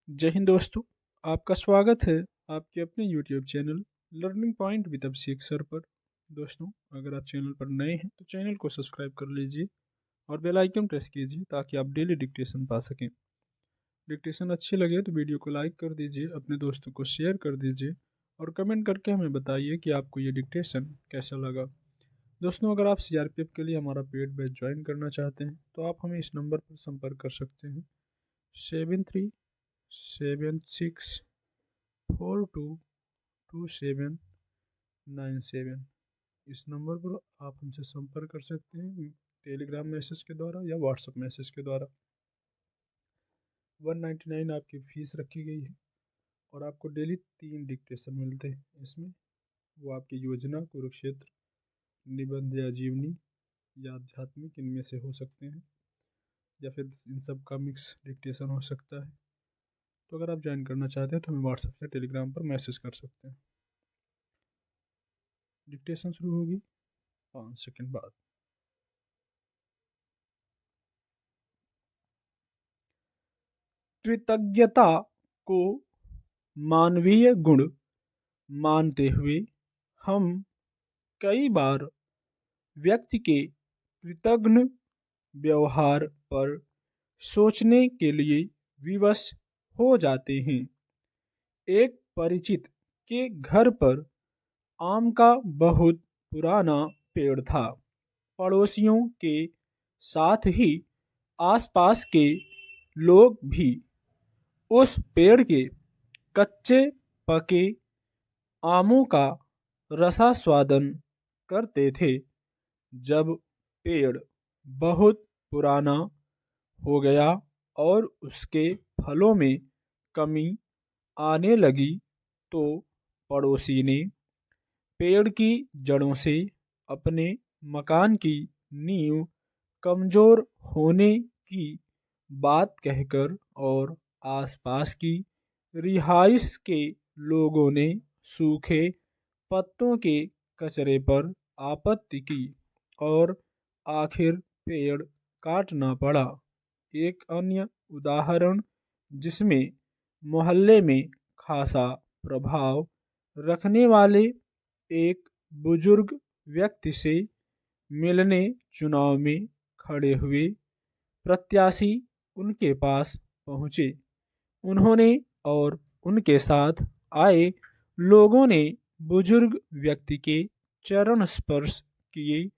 जय हिंद दोस्तों। आपका स्वागत है आपके अपने YouTube channel learning point with Abhishek sir पर। दोस्तों, अगर आप चैनल पर नए हैं तो चैनल को सब्सक्राइब कर लीजिए और बेल आइकन प्रेस कीजिए ताकि आप डेली डिक्टेशन पा सकें। डिक्टेशन अच्छी लगे तो वीडियो को लाइक कर दीजिए, अपने दोस्तों को शेयर कर दीजिए और कमेंट करके हमें बताइए कि आपको ये डिक्टेशन कैसा लगा। दोस्तों, अगर आप CRPF के लिए हमारा पेड बैच ज्वाइन करना चाहते हैं तो आप हमें इस नंबर पर संपर्क कर सकते हैं 7376422797। इस नंबर पर आप हमसे संपर्क कर सकते हैं टेलीग्राम मैसेज के द्वारा या व्हाट्सएप मैसेज के द्वारा। 199 आपकी फ़ीस रखी गई है और आपको डेली 3 डिक्टेशन मिलते हैं। इसमें वो आपकी योजना, कुरुक्षेत्र, निबंध या जीवनी या आध्यात्मिक इनमें से हो सकते हैं या फिर इन सब का मिक्स डिक्टेशन हो सकता है। तो अगर आप ज्वाइन करना चाहते हैं तो हमें व्हाट्सएप या टेलीग्राम पर मैसेज कर सकते हैं। डिक्टेशन शुरू होगी 5 सेकंड बाद। कृतज्ञता को मानवीय गुण मानते हुए हम कई बार व्यक्ति के कृतघ्न व्यवहार पर सोचने के लिए विवश हो जाते हैं। एक परिचित के घर पर आम का बहुत पुराना पेड़ था। पड़ोसियों के साथ ही आसपास के लोग भी उस पेड़ के कच्चे पके आमों का रसास्वादन करते थे। जब पेड़ बहुत पुराना हो गया और उसके फलों में कमी आने लगी तो पड़ोसी ने पेड़ की जड़ों से अपने मकान की नींव कमजोर होने की बात कहकर और आसपास की रिहाइश के लोगों ने सूखे पत्तों के कचरे पर आपत्ति की और आखिर पेड़ काटना पड़ा। एक अन्य उदाहरण जिसमें मोहल्ले में खासा प्रभाव रखने वाले एक बुजुर्ग व्यक्ति से मिलने चुनाव में खड़े हुए प्रत्याशी उनके पास पहुंचे। उन्होंने और उनके साथ आए लोगों ने बुजुर्ग व्यक्ति के चरण स्पर्श किए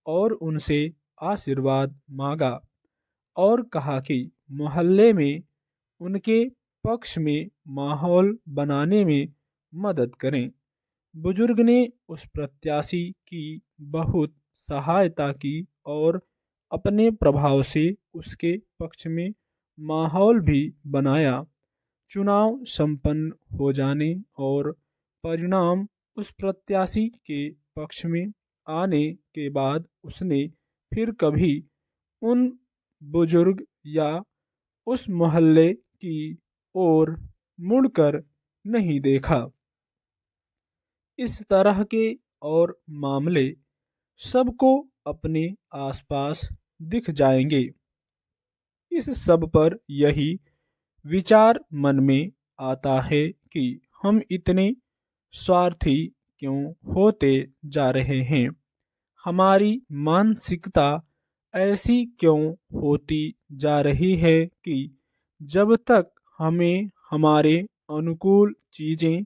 और उनसे आशीर्वाद मांगा और कहा कि मोहल्ले में उनके पक्ष में माहौल बनाने में मदद करें। बुजुर्ग ने उस प्रत्याशी की बहुत सहायता की और अपने प्रभाव से उसके पक्ष में माहौल भी बनाया। चुनाव संपन्न हो जाने और परिणाम उस प्रत्याशी के पक्ष में आने के बाद उसने फिर कभी उन बुजुर्ग या उस मोहल्ले की ओर मुड़कर नहीं देखा। इस तरह के और मामले सबको अपने आसपास दिख जाएंगे। इस सब पर यही विचार मन में आता है कि हम इतने स्वार्थी क्यों होते जा रहे हैं। हमारी मानसिकता ऐसी क्यों होती जा रही है कि जब तक हमें हमारे अनुकूल चीज़ें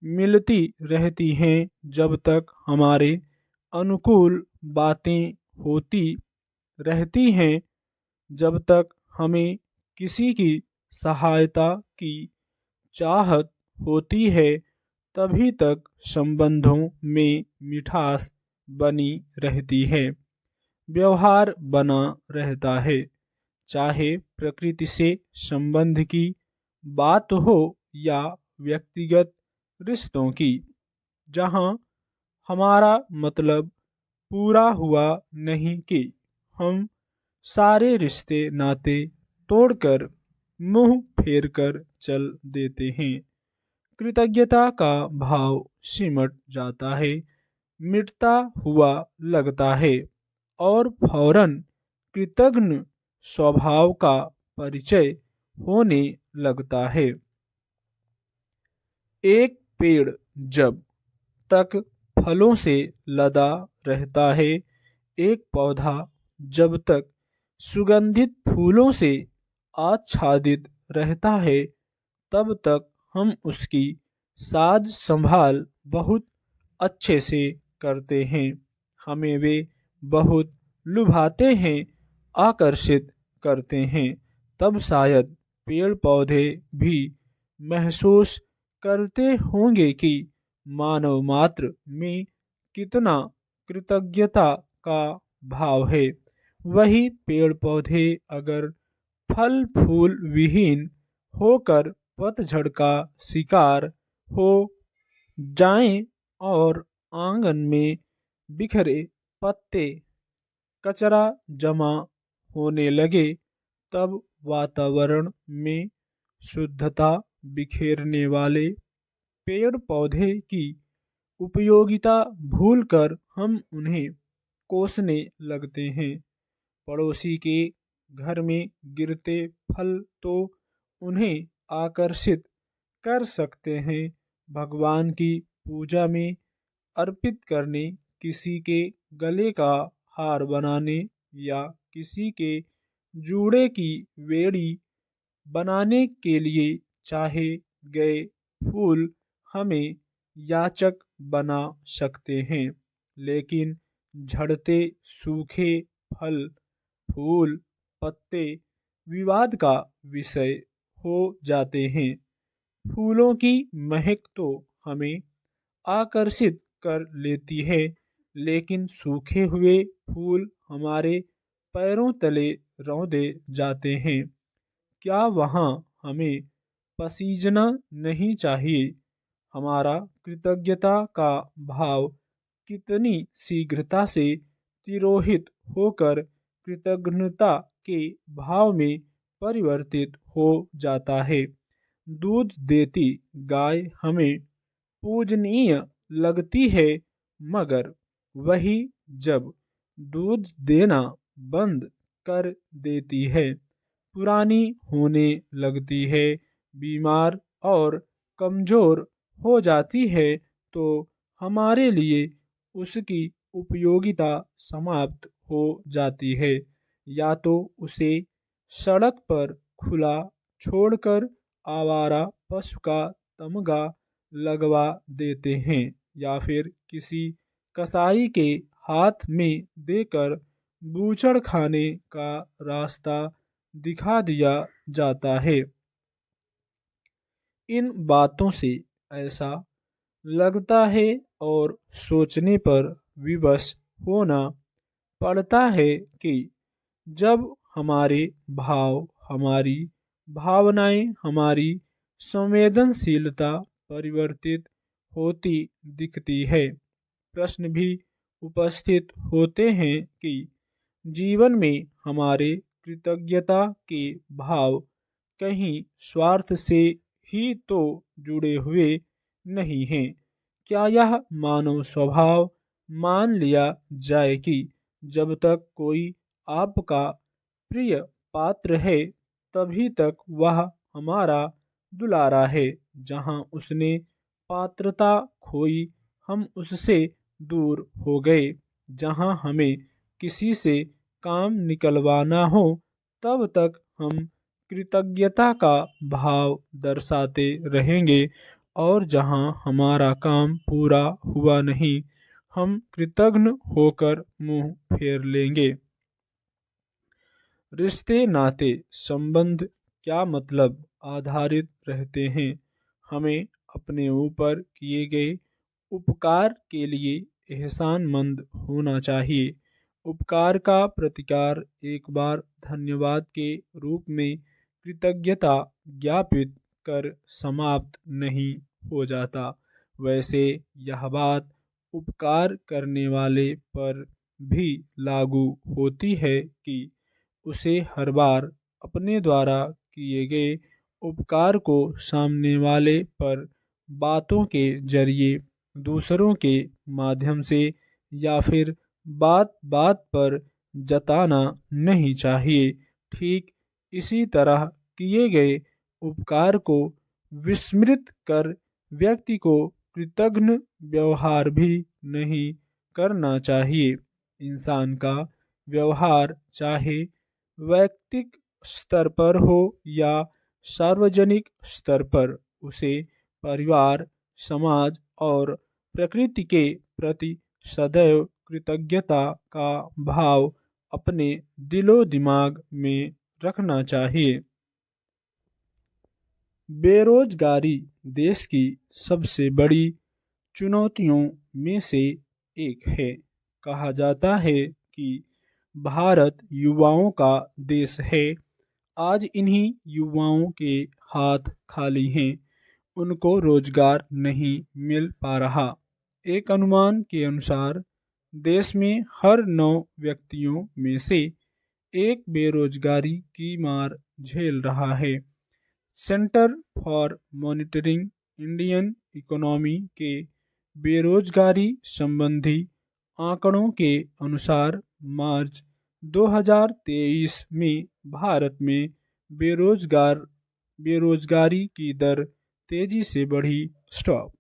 मिलती रहती हैं, जब तक हमारे अनुकूल बातें होती रहती हैं, जब तक हमें किसी की सहायता की चाहत होती है, तभी तक संबंधों में मिठास बनी रहती है, व्यवहार बना रहता है। चाहे प्रकृति से संबंध की बात हो या व्यक्तिगत रिश्तों की, जहां हमारा मतलब पूरा हुआ नहीं कि हम सारे रिश्ते नाते तोड़कर मुंह फेर कर चल देते हैं। कृतज्ञता का भाव सिमट जाता है, मिटता हुआ लगता है और फौरन कृतघ्न स्वभाव का परिचय होने लगता है। एक पेड़ जब तक फलों से लदा रहता है, एक पौधा जब तक सुगंधित फूलों से आच्छादित रहता है, तब तक हम उसकी साज संभाल बहुत अच्छे से करते हैं। हमें वे बहुत लुभाते हैं, आकर्षित करते हैं। तब शायद पेड़ पौधे भी महसूस करते होंगे कि मानव मात्र में कितना कृतज्ञता का भाव है। वही पेड़ पौधे अगर फल फूल विहीन होकर पतझड़ का शिकार हो जाएं और आंगन में बिखरे पत्ते कचरा जमा होने लगे, तब वातावरण में शुद्धता बिखेरने वाले पेड़ पौधे की उपयोगिता भूलकर हम उन्हें कोसने लगते हैं। पड़ोसी के घर में गिरते फल तो उन्हें आकर्षित कर सकते हैं, भगवान की पूजा में अर्पित करने, किसी के गले का हार बनाने या किसी के जूड़े की बेड़ी बनाने के लिए चाहे गए फूल हमें याचक बना सकते हैं। लेकिन झड़ते सूखे फल फूल पत्ते विवाद का विषय हो जाते हैं। फूलों की महक तो हमें आकर्षित कर लेती है, लेकिन सूखे हुए फूल हमारे पैरों तले रौंदे जाते हैं। क्या वहाँ हमें पसीजना नहीं चाहिए? हमारा कृतज्ञता का भाव कितनी शीघ्रता से तिरोहित होकर कृतज्ञता के भाव में परिवर्तित हो जाता है। दूध देती गाय हमें पूजनीय लगती है, मगर वही जब दूध देना बंद कर देती है, पुरानी होने लगती है, बीमार और कमजोर हो जाती है, तो हमारे लिए उसकी उपयोगिता समाप्त हो जाती है। या तो उसे सड़क पर खुला छोड़कर आवारा पशु का तमगा लगवा देते हैं, या फिर किसी कसाई के हाथ में देकर बूचड़ खाने का रास्ता दिखा दिया जाता है। इन बातों से ऐसा लगता है और सोचने पर विवश होना पड़ता है कि जब हमारे भाव हमारी भावनाएं हमारी संवेदनशीलता परिवर्तित होती दिखती है, प्रश्न भी उपस्थित होते हैं कि जीवन में हमारे कृतज्ञता के भाव कहीं स्वार्थ से ही तो जुड़े हुए नहीं हैं। क्या यह मानव स्वभाव मान लिया जाए कि जब तक कोई आपका प्रिय पात्र है, तभी तक वह हमारा दुलारा है। जहां उसने पात्रता खोई, हम उससे दूर हो गए। जहां हमें किसी से काम निकलवाना हो, तब तक हम कृतज्ञता का भाव दर्शाते रहेंगे, और जहां हमारा काम पूरा हुआ नहीं, हम कृतज्ञ होकर मुंह फेर लेंगे। रिश्ते नाते संबंध क्या मतलब आधारित रहते हैं? हमें अपने ऊपर किए गए उपकार के लिए एहसानमंद होना चाहिए। उपकार का प्रतिकार एक बार धन्यवाद के रूप में कृतज्ञता ज्ञापित कर समाप्त नहीं हो जाता। वैसे यह बात उपकार करने वाले पर भी लागू होती है कि उसे हर बार अपने द्वारा किए गए उपकार को सामने वाले पर बातों के जरिए, दूसरों के माध्यम से या फिर बात बात पर जताना नहीं चाहिए। ठीक इसी तरह किए गए उपकार को विस्मृत कर व्यक्ति को कृतघ्न व्यवहार भी नहीं करना चाहिए। इंसान का व्यवहार चाहे वैयक्तिक स्तर पर हो या सार्वजनिक स्तर पर, उसे परिवार, समाज और प्रकृति के प्रति सदैव कृतज्ञता का भाव अपने दिलो दिमाग में रखना चाहिए। बेरोजगारी देश की सबसे बड़ी चुनौतियों में से एक है। कहा जाता है कि भारत युवाओं का देश है। आज इन्हीं युवाओं के हाथ खाली हैं, उनको रोजगार नहीं मिल पा रहा। एक अनुमान के अनुसार देश में हर 9 व्यक्तियों में से एक बेरोजगारी की मार झेल रहा है। Centre for monitoring Indian economy के बेरोजगारी संबंधी आंकड़ों के अनुसार मार्च 2023 में भारत में बेरोजगारी की दर तेजी से बढ़ी। स्टॉप।